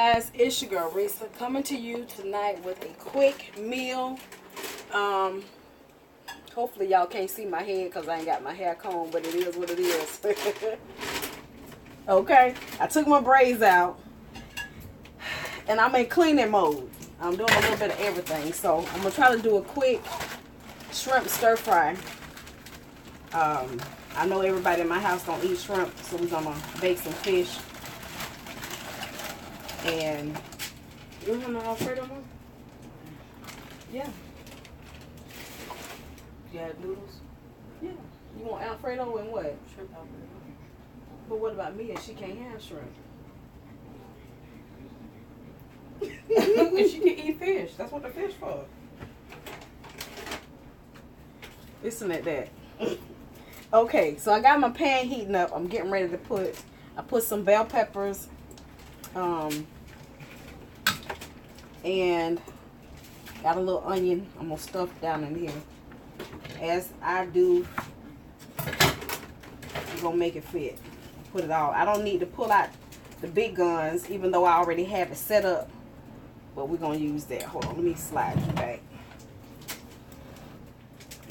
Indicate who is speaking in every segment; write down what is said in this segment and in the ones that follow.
Speaker 1: Guys, it's your girl Risa coming to you tonight with a quick meal. Hopefully y'all can't see my head because I ain't got my hair combed, but it is what it is. Okay, I took my braids out and I'm in cleaning mode. I'm doing a little bit of everything, so I'm gonna try to do a quick shrimp stir fry. I know everybody in my house don't eat shrimp, so we're gonna bake some fish. And you want no Alfredo more? Yeah. You had noodles? Yeah. You want Alfredo and what? Shrimp Alfredo. But what about me if she can't have shrimp?
Speaker 2: And she can eat fish. That's what the fish for.
Speaker 1: Listen at that. Okay, so I got my pan heating up. I'm getting ready to I put some bell peppers, and got a little onion. I'm gonna stuff down in here. As I do, I'm gonna make it fit. Put it all. I don't need to pull out the big guns, even though I already have it set up. But we're gonna use that. Hold on, let me slide you back.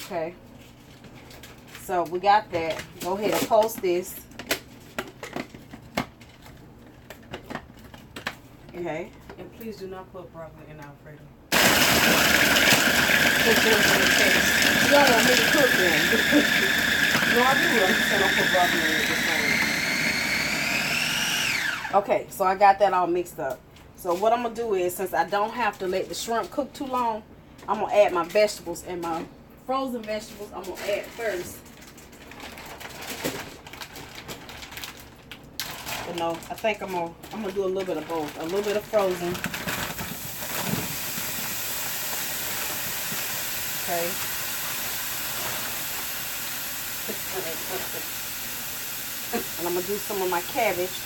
Speaker 1: Okay. So we got that. Go ahead and post this. Okay.
Speaker 2: And please do not put broccoli in Alfredo.
Speaker 1: You don't want me to cook then.
Speaker 2: No, I do. I'm just saying don't put broccoli in it this time.
Speaker 1: Okay, so I got that all mixed up. So what I'm going to do is, since I don't have to let the shrimp cook too long, I'm going to add my vegetables, and my frozen vegetables I'm going to add first. But no, I think I'm gonna do a little bit of both. A little bit of frozen. Okay. And I'm gonna do some of my cabbage.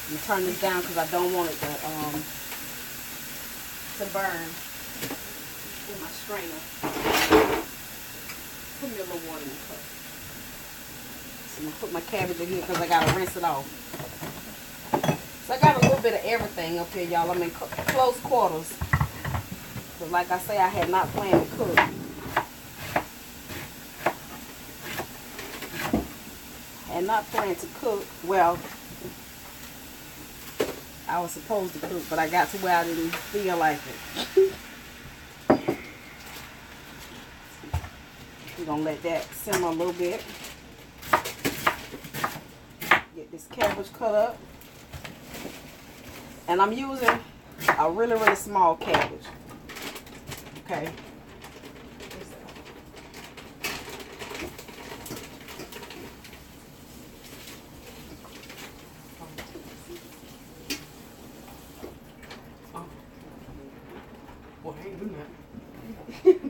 Speaker 1: I'm gonna turn this down because I don't want it to burn with my strainer. Put me a little water in the cup. So I'm going to put my cabbage in here because I got to rinse it off. So I got a little bit of everything up here, y'all. I'm in close quarters. But like I say, I had not planned to cook. Had not planned to cook. Well, I was supposed to cook, but I got to where I didn't feel like it. We're going to let that simmer a little bit. Get this cabbage cut up. And I'm using a really, really small cabbage. Okay.
Speaker 2: Well, I ain't doing that.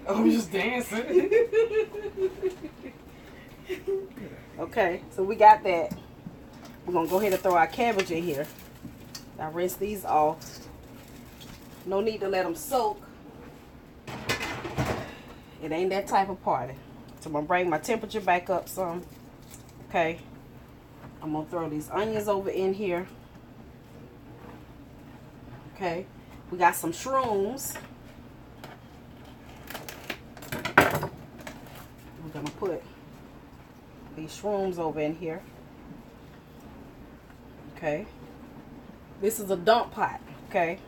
Speaker 2: I'm just dancing.
Speaker 1: Okay, so we got that. We're going to go ahead and throw our cabbage in here. I rinse these off. No need to let them soak. It ain't that type of party. So I'm going to bring my temperature back up some. Okay. I'm going to throw these onions over in here. Okay. We got some shrooms. We're going to put these shrooms over in here. Okay. This is a dump pot. Okay.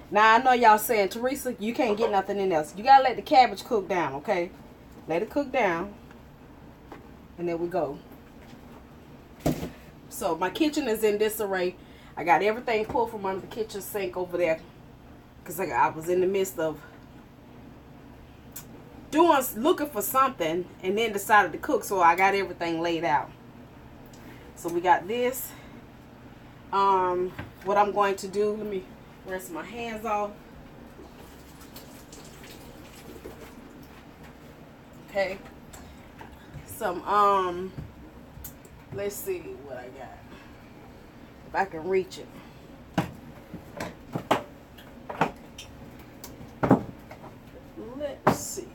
Speaker 1: Now I know y'all saying, Teresa, you can't get nothing in else. You gotta let the cabbage cook down. Okay. Let it cook down. And there we go. So my kitchen is in disarray. I got everything pulled from under the kitchen sink over there. Because I was in the midst of looking for something and then decided to cook, so I got everything laid out. So we got this. What I'm going to do, let me rinse my hands off. Okay. Some let's see what I got. If I can reach it. Let's see.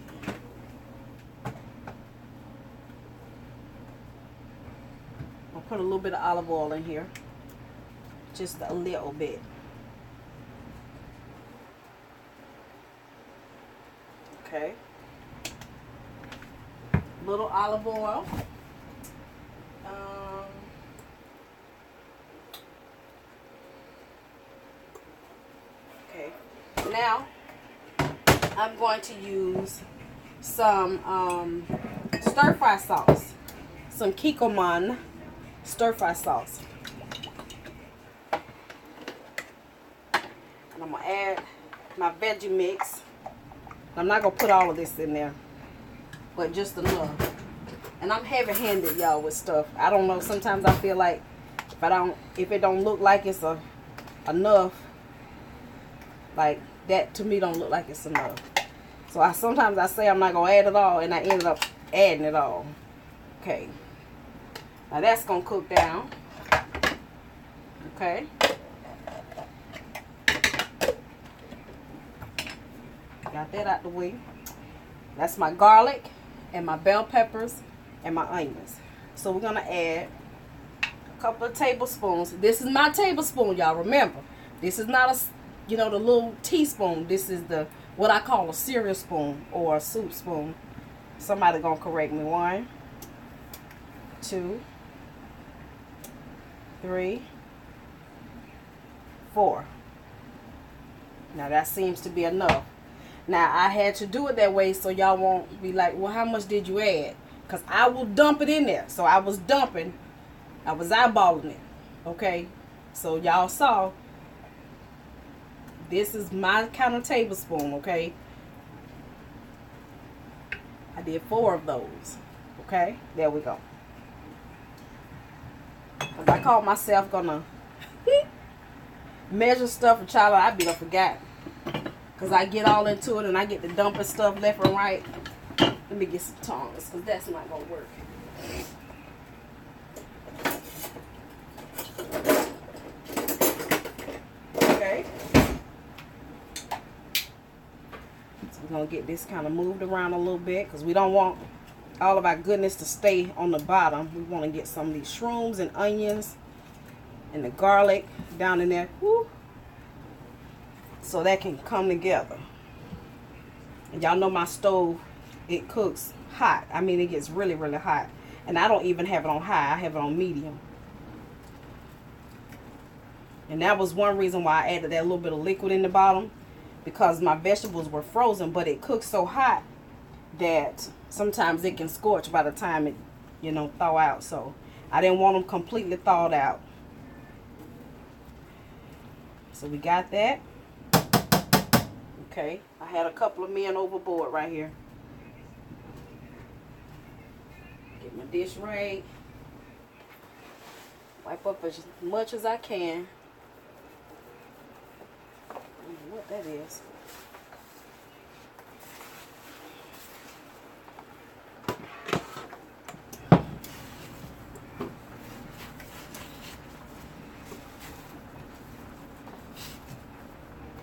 Speaker 1: put a little bit of olive oil in here. Just a little bit. Okay. Little olive oil. Okay. Now, I'm going to use some stir-fry sauce. Some Kikkoman stir-fry sauce. And I'm going to add my veggie mix. I'm not going to put all of this in there, but just enough. And I'm heavy-handed, y'all, with stuff. I don't know. Sometimes I feel like if it don't look like it's enough, like that to me don't look like it's enough. So sometimes I say I'm not going to add it all, and I ended up adding it all. Okay. Now that's going to cook down. Okay. Got that out the way. That's my garlic and my bell peppers and my onions. So we're going to add a couple of tablespoons. This is my tablespoon, y'all. Remember, this is not the little teaspoon. This is what I call a cereal spoon or a soup spoon. Somebody going to correct me. 1, 2, 3, 4. Now that seems to be enough. Now I had to do it that way so y'all won't be like, well, how much did you add? Because I will dump it in there. So I was dumping. I was eyeballing it. Okay. So y'all saw. This is my kind of tablespoon. Okay. I did 4 of those. Okay. There we go. If I call myself gonna measure stuff and child, I'd be done forgot. Because I get all into it and I get to dumping stuff left and right. Let me get some tongs because that's not going to work. Okay. So we're going to get this kind of moved around a little bit because we don't want all of our goodness to stay on the bottom. We want to get some of these shrooms and onions and the garlic down in there. Woo. So that can come together. And y'all know my stove, it cooks hot. I mean, it gets really, really hot. And I don't even have it on high. I have it on medium. And that was one reason why I added that little bit of liquid in the bottom. Because my vegetables were frozen, but it cooks so hot that sometimes it can scorch by the time it, thaw out. So I didn't want them completely thawed out. So we got that. Okay, I had a couple of men overboard right here. Get my dish right. Wipe up as much as I can. I don't know what that is.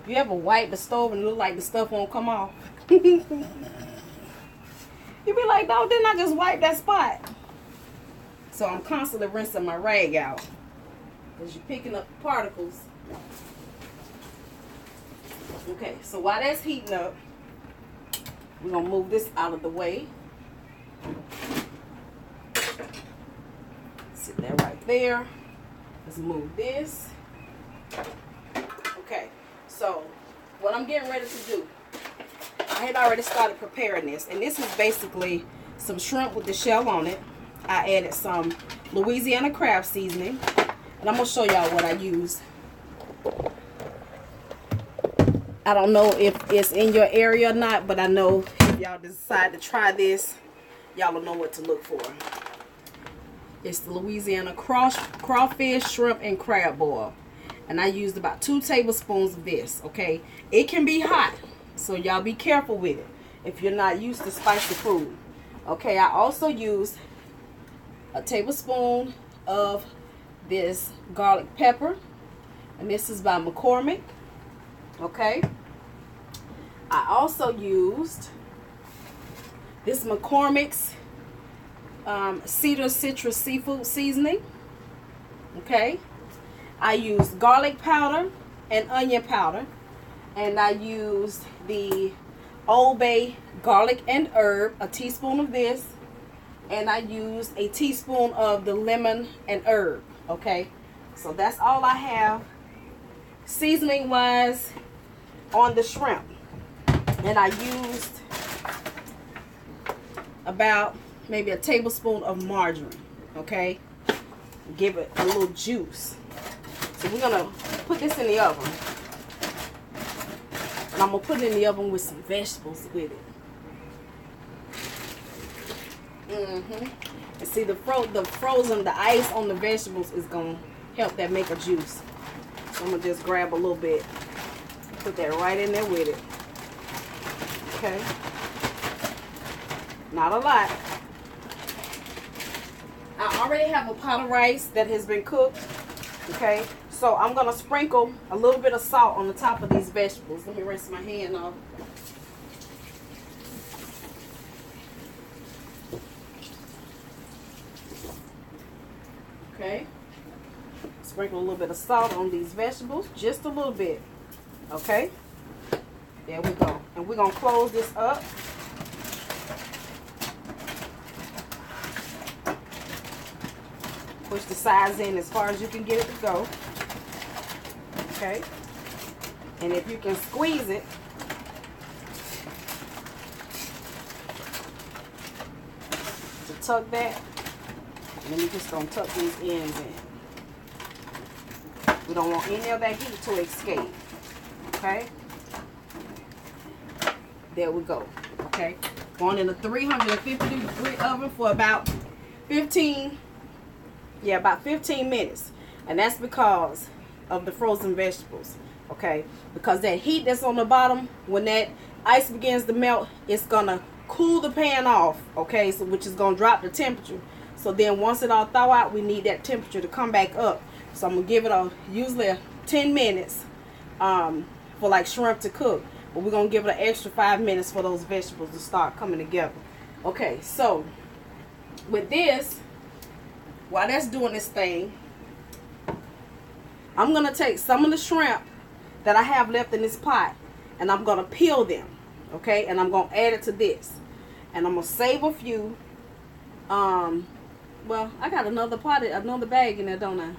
Speaker 1: You ever wipe the stove and it look like the stuff won't come off? You be like, no, didn't I just wipe that spot? So I'm constantly rinsing my rag out. Because you're picking up the particles. Okay, so while that's heating up, we're going to move this out of the way. Sit that right there. Let's move this. Okay. So, what I'm getting ready to do, I had already started preparing this. And this is basically some shrimp with the shell on it. I added some Louisiana crab seasoning. And I'm going to show y'all what I used. I don't know if it's in your area or not, but I know if y'all decide to try this, y'all will know what to look for. It's the Louisiana crawfish, shrimp, and crab boil. And I used about 2 tablespoons of this, okay? It can be hot, so y'all be careful with it if you're not used to spicy food. Okay, I also used a tablespoon of this garlic pepper. And this is by McCormick, okay? I also used this McCormick's Cedar Citrus Seafood Seasoning. Okay. I used garlic powder and onion powder. And I used the Old Bay garlic and herb, a teaspoon of this. And I used a teaspoon of the lemon and herb. Okay. So that's all I have seasoning wise on the shrimp. And I used about maybe a tablespoon of margarine. Okay. Give it a little juice. So we're going to put this in the oven. And I'm going to put it in the oven with some vegetables with it. And see, the ice on the vegetables is going to help that make a juice. So I'm going to just grab a little bit. Put that right in there with it. Okay. Not a lot. I already have a pot of rice that has been cooked. Okay. So I'm going to sprinkle a little bit of salt on the top of these vegetables. Let me rinse my hand off. Okay. Sprinkle a little bit of salt on these vegetables. Just a little bit. Okay. There we go. And we're going to close this up. Push the sides in as far as you can get it to go. Okay. And if you can squeeze it, to tuck that, and then we're just going to tuck these ends in. We don't want any of that heat to escape. Okay. There we go. Okay. Going in a 350 degree oven for about 15 minutes. And that's because of the frozen vegetables. Okay. Because that heat that's on the bottom, when that ice begins to melt, it's going to cool the pan off. Okay. So which is going to drop the temperature. So then once it all thaw out, we need that temperature to come back up. So I'm going to give it usually 10 minutes for like shrimp to cook. But we're going to give it an extra 5 minutes for those vegetables to start coming together. Okay, so with this, while that's doing this thing, I'm going to take some of the shrimp that I have left in this pot, and I'm going to peel them. Okay, and I'm going to add it to this. And I'm going to save a few. Well, I got another bag in there, don't I?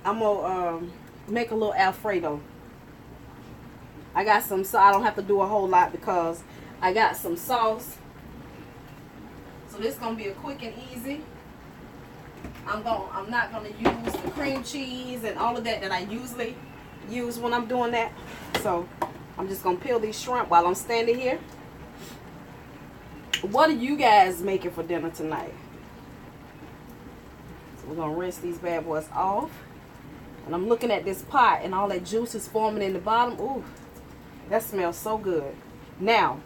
Speaker 1: I'm going to make a little Alfredo. I got some, so I don't have to do a whole lot because I got some sauce. So this is going to be a quick and easy. I'm not going to use the cream cheese and all of that I usually use when I'm doing that. So I'm just going to peel these shrimp while I'm standing here. What are you guys making for dinner tonight? So we're going to rinse these bad boys off. And I'm looking at this pot and all that juice is forming in the bottom. Ooh, that smells so good. Now,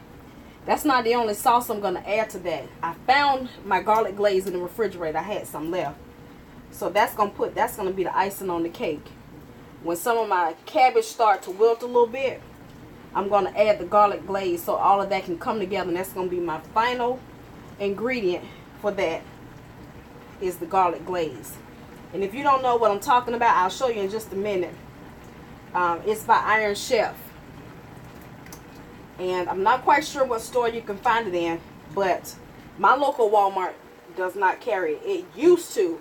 Speaker 1: that's not the only sauce I'm going to add to that. I found my garlic glaze in the refrigerator. I had some left. So that's going to be the icing on the cake. When some of my cabbage start to wilt a little bit, I'm going to add the garlic glaze so all of that can come together. And that's going to be my final ingredient for that is the garlic glaze. And if you don't know what I'm talking about, I'll show you in just a minute. It's by Iron Chef. And I'm not quite sure what store you can find it in, but my local Walmart does not carry it. It used to,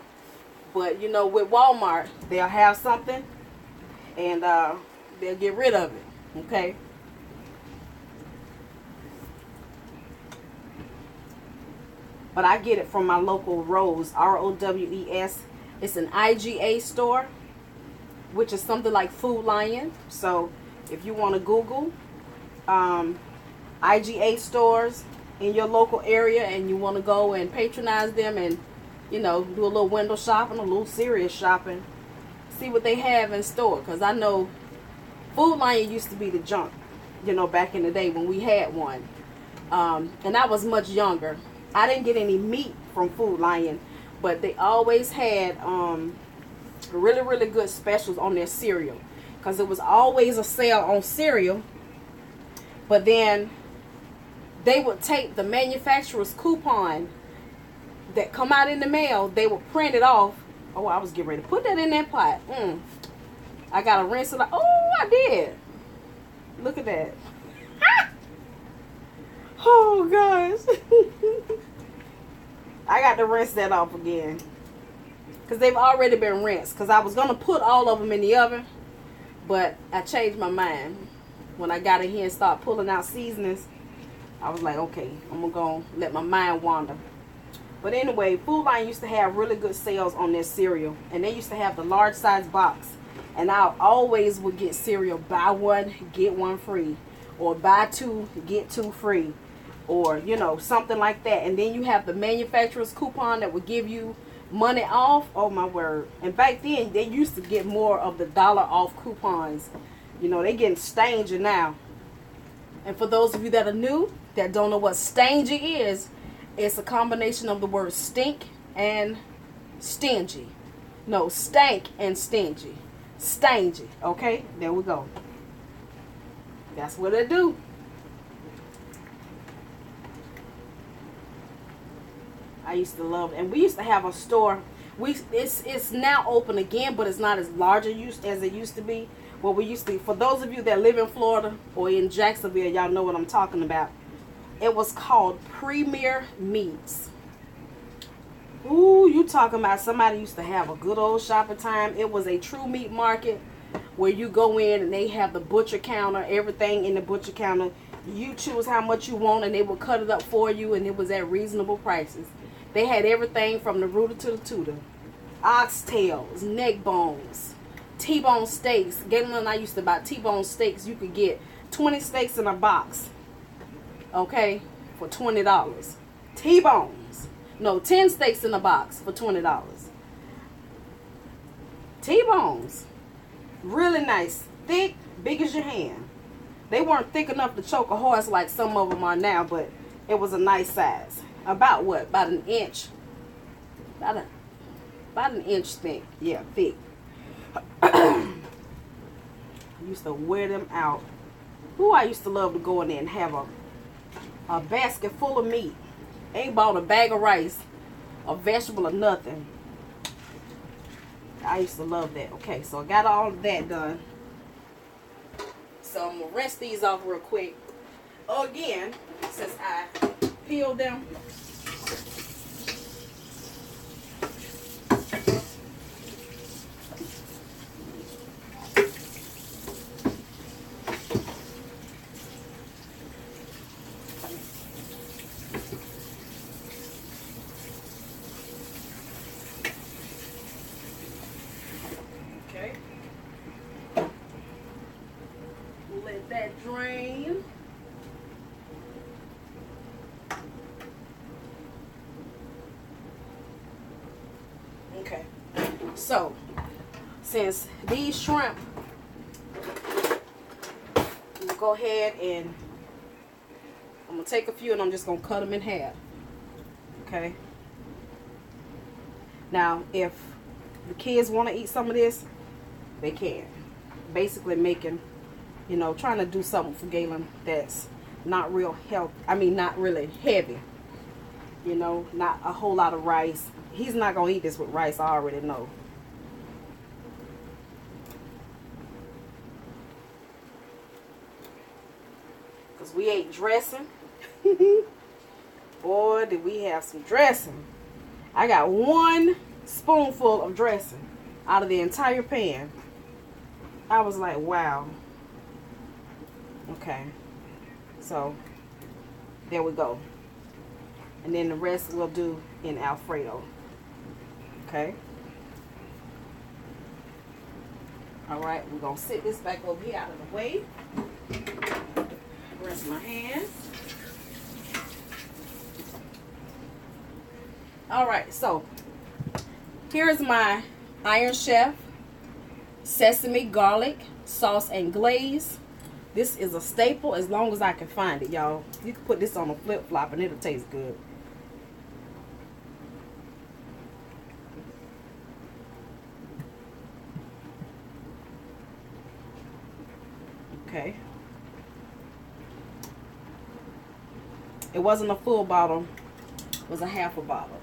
Speaker 1: but you know, with Walmart, they'll have something and they'll get rid of it. Okay. But I get it from my local Rose, R-O-W-E-S. It's an IGA store, which is something like Food Lion. So if you want to Google IGA stores in your local area and you want to go and patronize them and, you know, do a little window shopping, a little serious shopping, see what they have in store. Because I know Food Lion used to be the junk, you know, back in the day when we had one. And I was much younger. I didn't get any meat from Food Lion, but they always had really, really good specials on their cereal. Because it was always a sale on cereal. But then they would take the manufacturer's coupon that come out in the mail. They would print it off Oh, I was getting ready to put that in that pot. I gotta rinse it out. Oh, I did. Look at that. Oh, guys. I got to rinse that off again. Because they've already been rinsed. Because I was going to put all of them in the oven. But I changed my mind. When I got in here and started pulling out seasonings, I was like, okay, I'm going to let my mind wander. But anyway, Food Lion used to have really good sales on their cereal. And they used to have the large size box. And I always would get cereal, buy one, get one free. Or buy two, get two free. Or, you know, something like that. And then you have the manufacturer's coupon that would give you money off. Oh, my word. And back then, they used to get more of the $1 off coupons. You know, they getting stingy now. And for those of you that are new, that don't know what stingy is, it's a combination of the word stink and stingy. No, stank and stingy. Stingy. Okay, there we go. That's what they do. I used to love it. And we used to have a store. It's now open again, but it's not as large as it used to be. Well, we used to, for those of you that live in Florida or in Jacksonville, y'all know what I'm talking about. It was called Premier Meats. Ooh, you talking about somebody used to have a good old shopping time. It was a true meat market where you go in and they have the butcher counter, everything in the butcher counter. You choose how much you want and they will cut it up for you, and it was at reasonable prices. They had everything from the rooter to the tutor. Oxtails, neck bones, T-bone steaks. Galen and I used to buy T-bone steaks. You could get 20 steaks in a box. Okay? For $20. T-bones. No, 10 steaks in a box for $20. T-bones. Really nice. Thick, big as your hand. They weren't thick enough to choke a horse like some of them are now, but it was a nice size. About what? About an inch. About an inch thick. Yeah, thick. I used to wear them out. Ooh, I used to love to go in there and have a basket full of meat. Ain't bought a bag of rice, a vegetable, or nothing. I used to love that. Okay, so I got all of that done. So I'm going to rinse these off real quick. Again, since I peeled them. Okay. Let that drain. Okay, so since these shrimp, we'll go ahead and I'm gonna take a few and I'm just gonna cut them in half. Okay. Now, if the kids want to eat some of this, they can. Basically making, you know, trying to do something for Galen that's not real healthy. I mean, not really heavy. You know, not a whole lot of rice. He's not going to eat this with rice, I already know. Because we ate dressing. Boy, did we have some dressing. I got one spoonful of dressing out of the entire pan. I was like, wow. Okay. So, there we go. And then the rest we'll do in Alfredo. Okay. Alright, we're going to sit this back over here out of the way. Rinse my hands. Alright, so here's my Iron Chef Sesame Garlic Sauce and Glaze. This is a staple as long as I can find it, y'all. You can put this on a flip-flop and it'll taste good. Okay. It wasn't a full bottle. It was a half a bottle.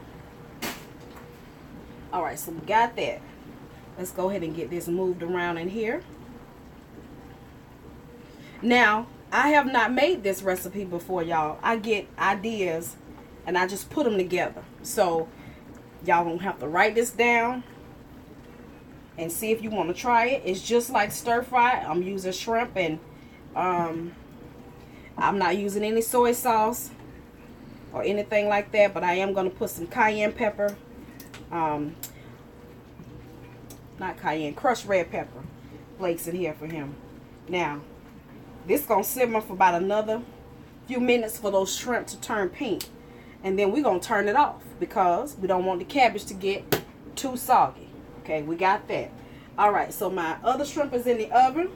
Speaker 1: All right, so we got that. Let's go ahead and get this moved around in here. Now, I have not made this recipe before, y'all. I get ideas and I just put them together. So, y'all don't have to write this down and see if you want to try it. It's just like stir fry. I'm using shrimp and I'm not using any soy sauce or anything like that, but I am going to put some cayenne pepper, not cayenne, crushed red pepper flakes in here for him. Now, this going to simmer for about another few minutes for those shrimp to turn pink. And then we're going to turn it off because we don't want the cabbage to get too soggy. Okay, we got that. All right, so my other shrimp is in the oven.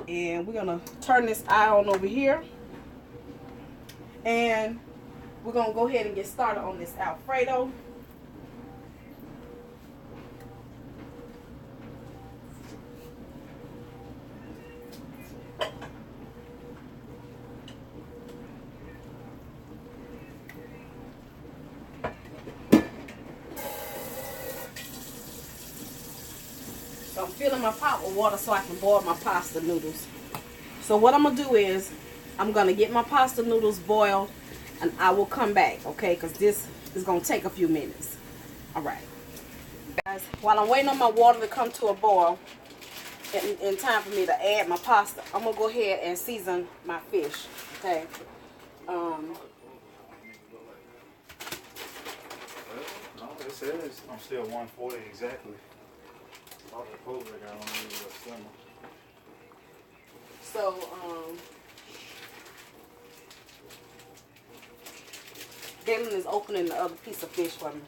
Speaker 1: And we're going to turn this eye on over here. And we're going to go ahead and get started on this Alfredo. So I'm filling my pot with water so I can boil my pasta noodles. So what I'm going to do is I'm going to get my pasta noodles boiled and I will come back, okay? Because this is going to take a few minutes. All right. Guys, while I'm waiting on my water to come to a boil, in time for me to add my pasta, I'm going to go ahead and season my fish, okay?
Speaker 3: No, it says I'm still 140 exactly. All the clover I got on me was slimmer.
Speaker 1: So, Galen is opening the other piece of fish for me.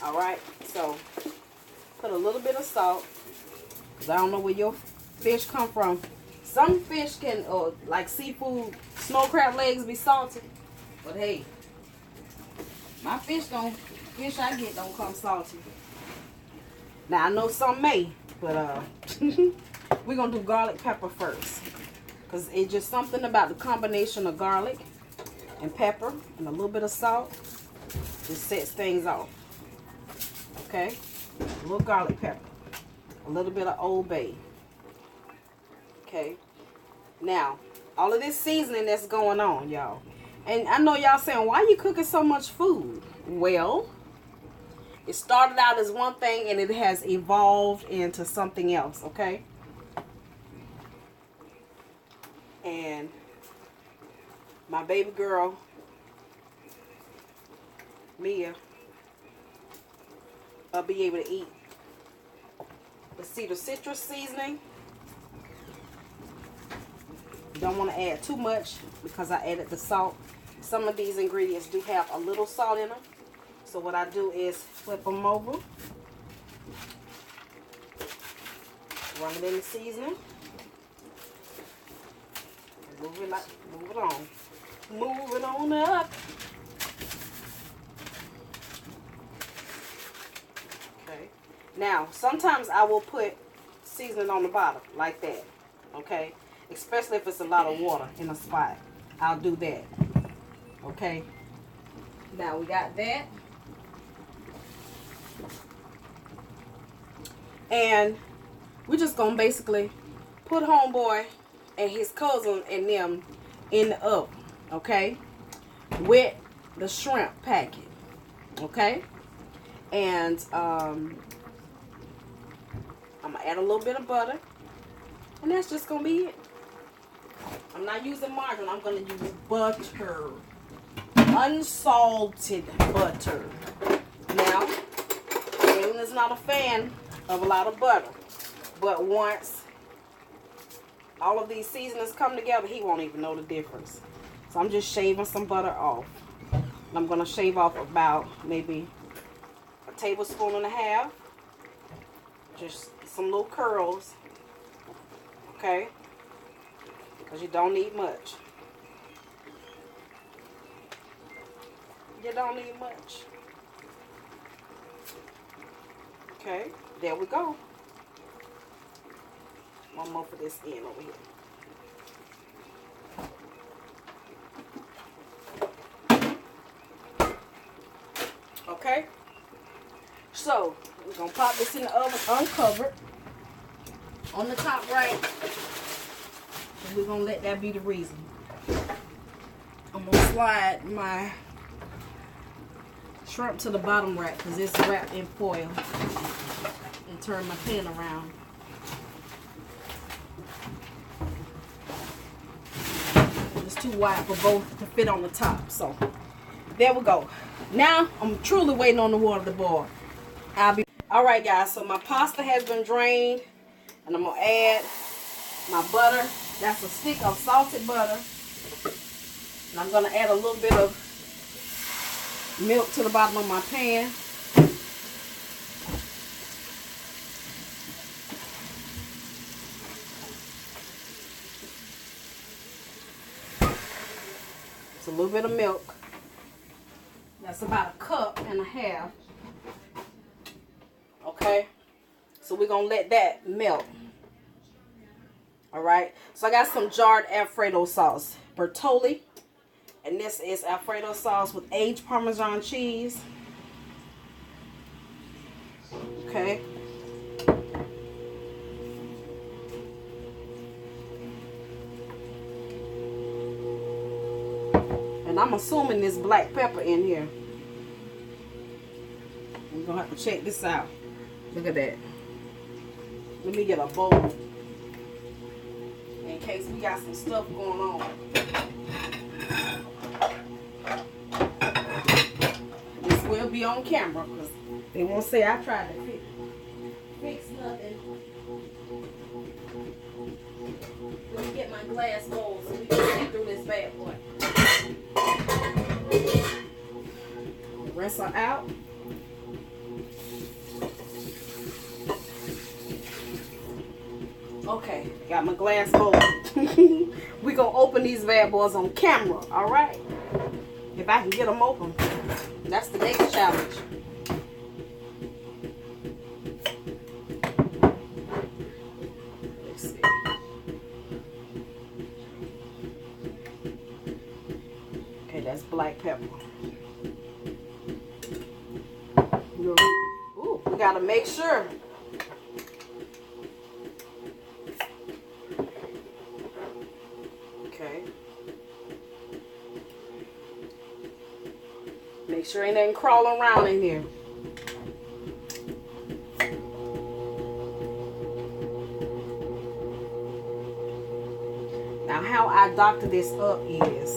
Speaker 1: All right, so put a little bit of salt, because I don't know where your fish come from. Some fish can, like seafood, snow crab legs be salty. But hey, my fish I get don't come salty. Now I know some may, but we're gonna do garlic pepper first, because it's just something about the combination of garlic and pepper and a little bit of salt just sets things off. Okay, a little garlic pepper, a little bit of Old Bay. Okay, now all of this seasoning that's going on, y'all, and I know y'all saying, why you cooking so much food? Well, it started out as one thing and it has evolved into something else, okay? And my baby girl, Mia, will be able to eat the cedar citrus seasoning. You don't want to add too much because I added the salt. Some of these ingredients do have a little salt in them. So what I do is flip them over, run it in the seasoning, move it on, move it on up. Okay. Now sometimes I will put seasoning on the bottom like that. Okay, especially if it's a lot of water in a spot, I'll do that. Okay. Now we got that. And we're just going to basically put homeboy and his cousin and them in the oven, okay? With the shrimp packet, okay? And I'm going to add a little bit of butter. And that's just going to be it. I'm not using margarine. I'm going to use butter. Unsalted butter. Now, Galen is not a fan of a lot of butter, but once all of these seasonings come together, he won't even know the difference. So I'm just shaving some butter off. And I'm going to shave off about maybe a tablespoon and a half. Just some little curls, okay? Because you don't need much. You don't need much. Okay, there we go. One more for this end over here. Okay. So we're gonna pop this in the oven uncovered on the top right. And we're gonna let that be the reason. I'm gonna slide my shrimp to the bottom rack because it's wrapped in foil, and turn my pan around. It's too wide for both to fit on the top, so there we go. Now I'm truly waiting on the water to boil. All right, guys. So my pasta has been drained, and I'm gonna add my butter. That's a stick of salted butter, and I'm gonna add a little bit of milk to the bottom of my pan. It's a little bit of milk. That's about 1.5 cups. Okay, so we're gonna let that melt. All right, so I got some jarred Alfredo sauce, Bertolli, and this is Alfredo sauce with aged Parmesan cheese. Okay. And I'm assuming there's black pepper in here. We're gonna have to check this out. Look at that. Let me get a bowl in case we got some stuff going on. This will be on camera because they won't say I tried to fix nothing. Let me get my glass bowl so we can see through this bad boy. Rinse her out. Okay, got my glass bowl. We're gonna open these bad boys on camera, all right? If I can get them open. That's the next challenge. Let's see. Okay, that's black pepper. Ooh, we gotta make sure. Okay. Make sure ain't nothing crawling around in here. Now how I doctor this up is,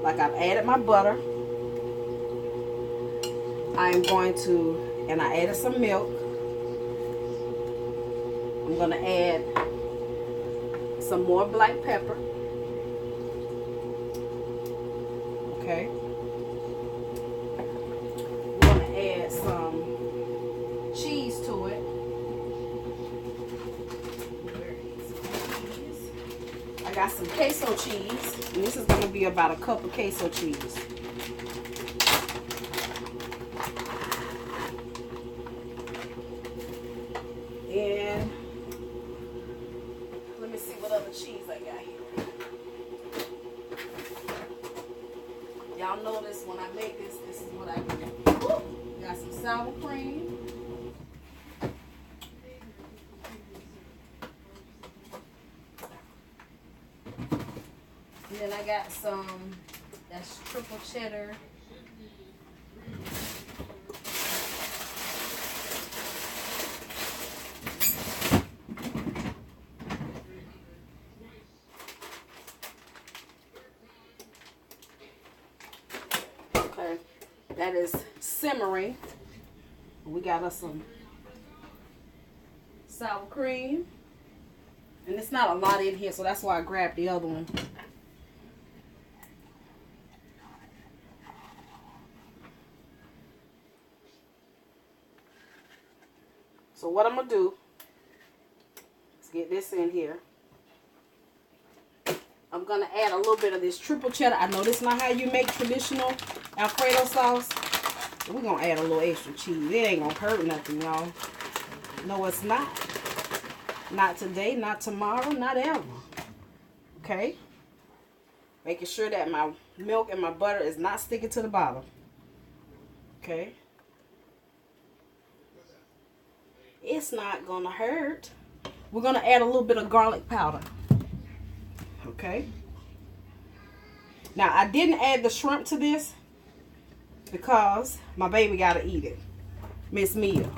Speaker 1: like I've added my butter. I am going to, and I added some milk. I'm going to add some more black pepper. Okay. I'm going to add some cheese to it. I got some queso cheese, and this is going to be about 1 cup of queso cheese. And let me see what other cheese I got here. Y'all notice when I make this, this is what I do. Got some sour cream. And then I got some, that's triple cheddar. Okay, that is simmering. We got us some sour cream. And it's not a lot in here, so that's why I grabbed the other one. So what I'm going to do is get this in here. I'm going to add a little bit of this triple cheddar. I know this is not how you make traditional Alfredo sauce. We're going to add a little extra cheese. It ain't going to hurt nothing, y'all. No, it's not. Not today, not tomorrow, not ever. Okay? Making sure that my milk and my butter is not sticking to the bottom. Okay? It's not gonna hurt. We're gonna add a little bit of garlic powder. Okay. Now, I didn't add the shrimp to this because my baby gotta eat it, Miss Mia.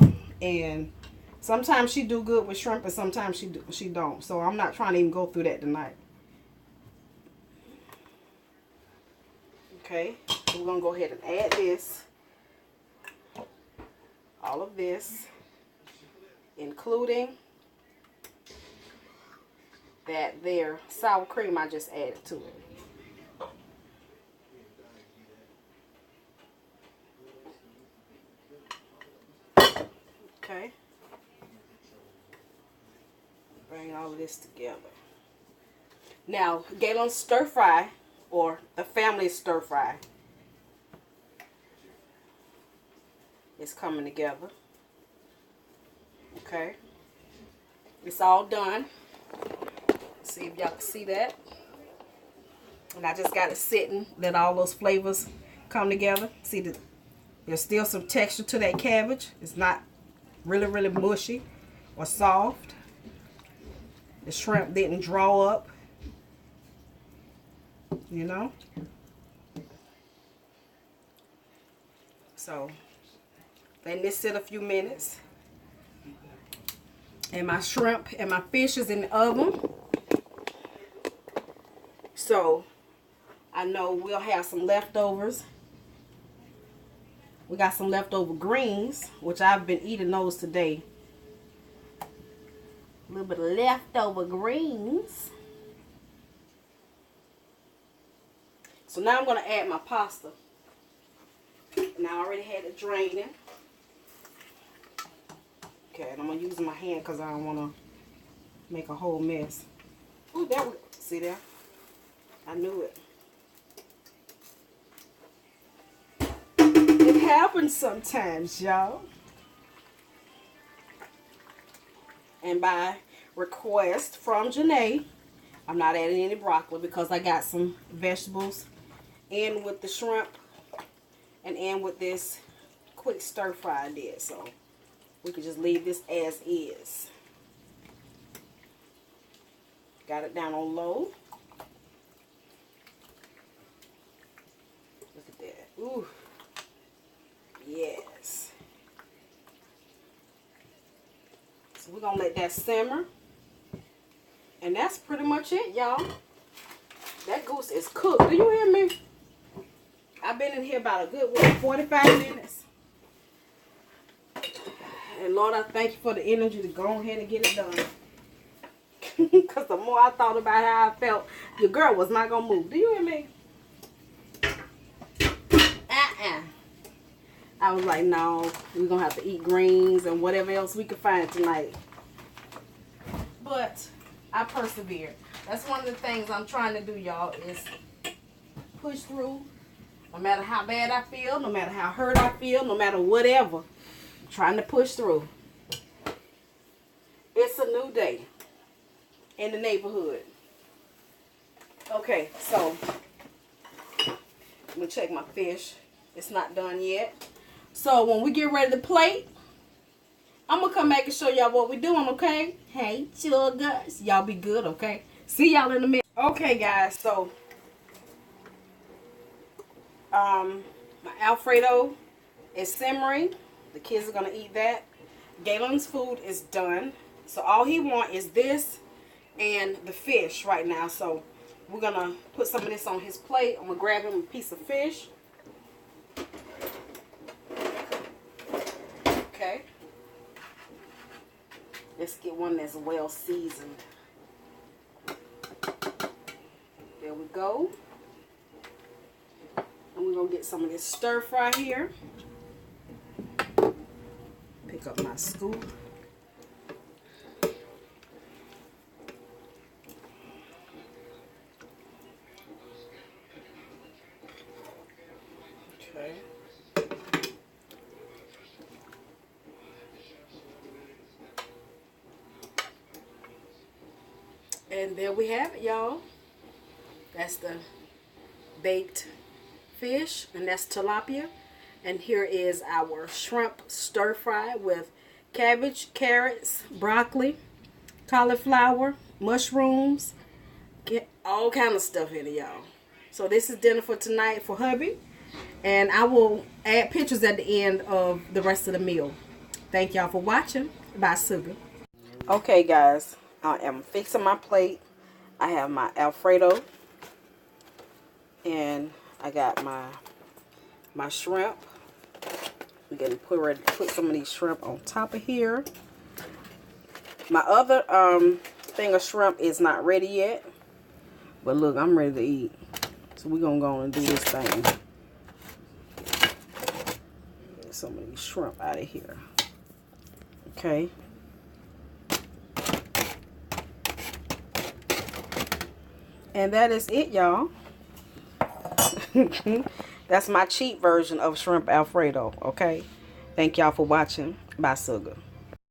Speaker 1: And sometimes she do good with shrimp and sometimes she don't. So I'm not trying to even go through that tonight. Okay, so we're gonna go ahead and add this. All of this, including that there sour cream I just added to it. Okay. Bring all of this together. Now, Galen's stir fry, or the family stir fry, is coming together. Okay. It's all done. See if y'all can see that. And I just got it sitting, let all those flavors come together. See that there's still some texture to that cabbage. It's not really mushy or soft. The shrimp didn't draw up, you know. So letting this sit a few minutes. And my shrimp and my fish is in the oven. So I know we'll have some leftovers. We got some leftover greens, which I've been eating those today. A little bit of leftover greens. So now I'm going to add my pasta. And I already had it draining. Okay, and I'm going to use my hand because I don't want to make a whole mess. Oh, there we go. See there? I knew it. It happens sometimes, y'all. And by request from Janae, I'm not adding any broccoli because I got some vegetables in with the shrimp and in with this quick stir fry I did. So we could just leave this as is. Got it down on low. Look at that. Ooh. Yes. So we're going to let that simmer. And that's pretty much it, y'all. That goose is cooked. Do you hear me? I've been in here about a good, 45 minutes. And Lord, I thank you for the energy to go ahead and get it done. Because the more I thought about how I felt, your girl was not going to move. Do you hear me? I was like, no, we're going to have to eat greens and whatever else we could find tonight. But I persevered. That's one of the things I'm trying to do, y'all, is push through. No matter how bad I feel, no matter how hurt I feel, no matter whatever. I'm trying to push through. It's a new day in the neighborhood. Okay, so I'm going to check my fish. It's not done yet. So when we get ready to plate, I'm going to come back and show y'all what we're doing, okay? Hey, sugar. Y'all be good, okay? See y'all in a minute. Okay, guys, so my Alfredo is simmering. The kids are going to eat that. Galen's food is done. So all he wants is this and the fish right now. So we're going to put some of this on his plate. I'm going to grab him a piece of fish. Okay. Let's get one that's well seasoned. There we go. And we're going to get some of this stir fry here. Pick up my scoop. Okay. And there we have it, y'all. That's the baked fish, and that's tilapia. And here is our shrimp stir fry with cabbage, carrots, broccoli, cauliflower, mushrooms, get all kind of stuff in it, y'all. So this is dinner for tonight for hubby, and I will add pictures at the end of the rest of the meal. Thank y'all for watching. Bye, Sooga. Okay, guys, I am fixing my plate. I have my Alfredo, and I got my shrimp. We're going to put some of these shrimp on top of here. My other thing of shrimp is not ready yet, but look, I'm ready to eat. So we're going to go on and do this thing. Get some of these shrimp out of here. Okay. And that is it, y'all. That's my cheap version of shrimp Alfredo, okay? Thank y'all for watching. Bye, Sooga.